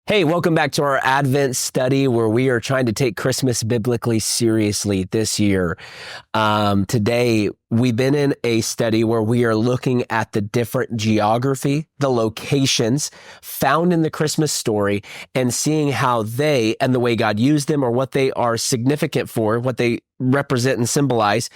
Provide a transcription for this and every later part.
Hey, welcome back to our Advent study where we are trying to take Christmas biblically seriously this year. Today, we've been in a study where we are looking at the different geography, the locations found in the Christmas story, and seeing how they and the way God used them or what they are significant for, what they represent and symbolize,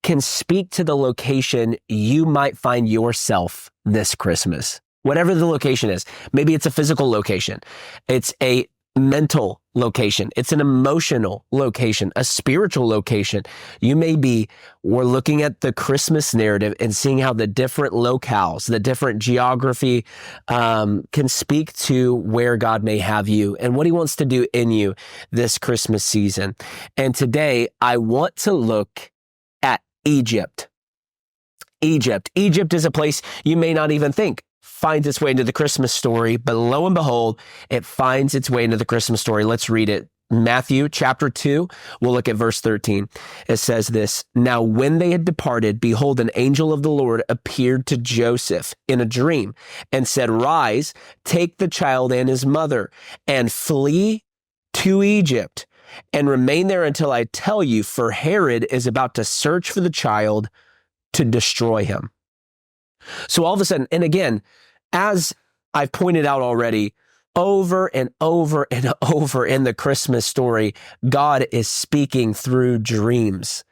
can speak to the location you might find yourself this Christmas. Whatever the location is, maybe it's a physical location, it's a mental location, it's an emotional location, a spiritual location. We're looking at the Christmas narrative and seeing how the different locales, the different geography can speak to where God may have you and what he wants to do in you this Christmas season. And today I want to look at Egypt. Egypt is a place you may not even think finds its way into the Christmas story, but lo and behold, it finds its way into the Christmas story. Let's read it. Matthew chapter 2, we'll look at verse 13. It says this, "Now when they had departed, behold, an angel of the Lord appeared to Joseph in a dream and said, 'Rise, take the child and his mother and flee to Egypt and remain there until I tell you, for Herod is about to search for the child to destroy him.'" So all of a sudden, and again, as I've pointed out already, over and over and over in the Christmas story, God is speaking through dreams.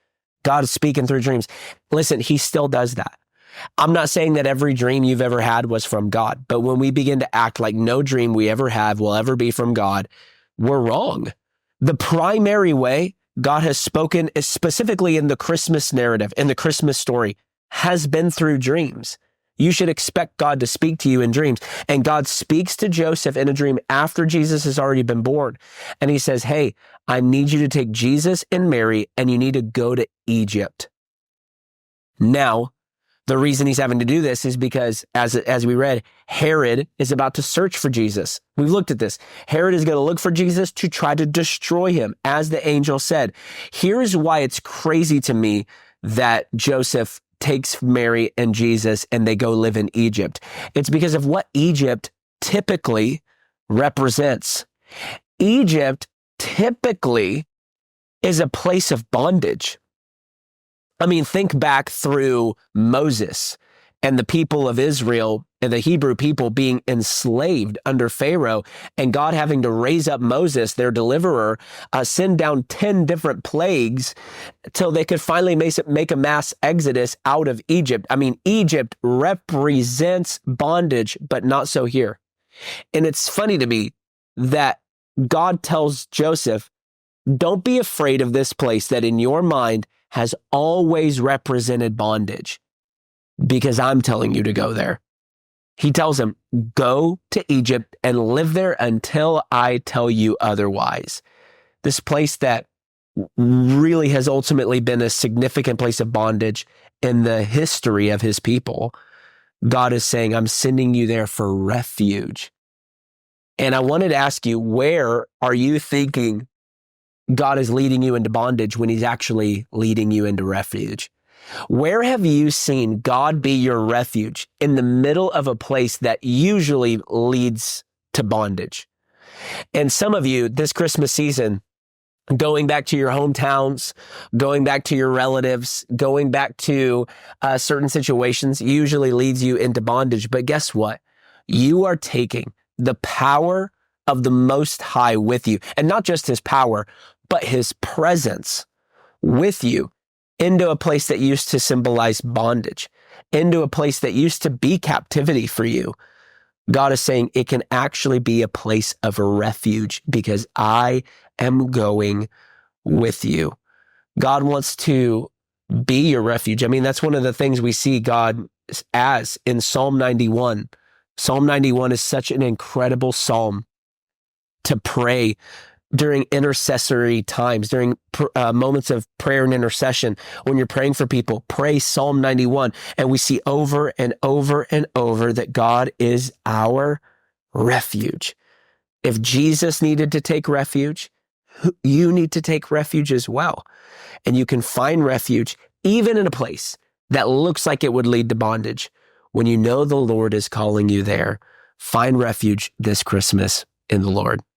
God is speaking through dreams. Listen, he still does that. I'm not saying that every dream you've ever had was from God, but when we begin to act like no dream we ever have will ever be from God, we're wrong. The primary way God has spoken, specifically in the Christmas narrative, in the Christmas story, has been through dreams. You should expect God to speak to you in dreams. And God speaks to Joseph in a dream after Jesus has already been born. And he says, "Hey, I need you to take Jesus and Mary and you need to go to Egypt." Now, the reason he's having to do this is because, as we read, Herod is about to search for Jesus. We've looked at this. Herod is going to look for Jesus to try to destroy him, as the angel said. Here's why it's crazy to me that Joseph takes Mary and Jesus and they go live in Egypt. It's because of what Egypt typically represents. Egypt typically is a place of bondage. I mean, think back through Moses and the people of Israel and the Hebrew people being enslaved under Pharaoh and God having to raise up Moses, their deliverer, send down 10 different plagues till they could finally make a mass exodus out of Egypt. I mean, Egypt represents bondage, but not so here. And it's funny to me that God tells Joseph, don't be afraid of this place that in your mind has always represented bondage, because I'm telling you to go there. He tells him, go to Egypt and live there until I tell you otherwise. This place that really has ultimately been a significant place of bondage in the history of his people. God is saying, I'm sending you there for refuge. And I wanted to ask you, where are you thinking God is leading you into bondage when he's actually leading you into refuge? Where have you seen God be your refuge in the middle of a place that usually leads to bondage? And some of you this Christmas season, going back to your hometowns, going back to your relatives, going back to certain situations usually leads you into bondage. But guess what? You are taking the power of the Most High with you, and not just his power, but his presence with you, into a place that used to symbolize bondage, into a place that used to be captivity for you. God is saying it can actually be a place of refuge because I am going with you. God wants to be your refuge. I mean, that's one of the things we see God as in Psalm 91. Psalm 91 is such an incredible psalm to pray during intercessory times, during moments of prayer and intercession. When you're praying for people, pray Psalm 91. And we see over and over and over that God is our refuge. If Jesus needed to take refuge, you need to take refuge as well. And you can find refuge even in a place that looks like it would lead to bondage. When you know the Lord is calling you there, find refuge this Christmas in the Lord.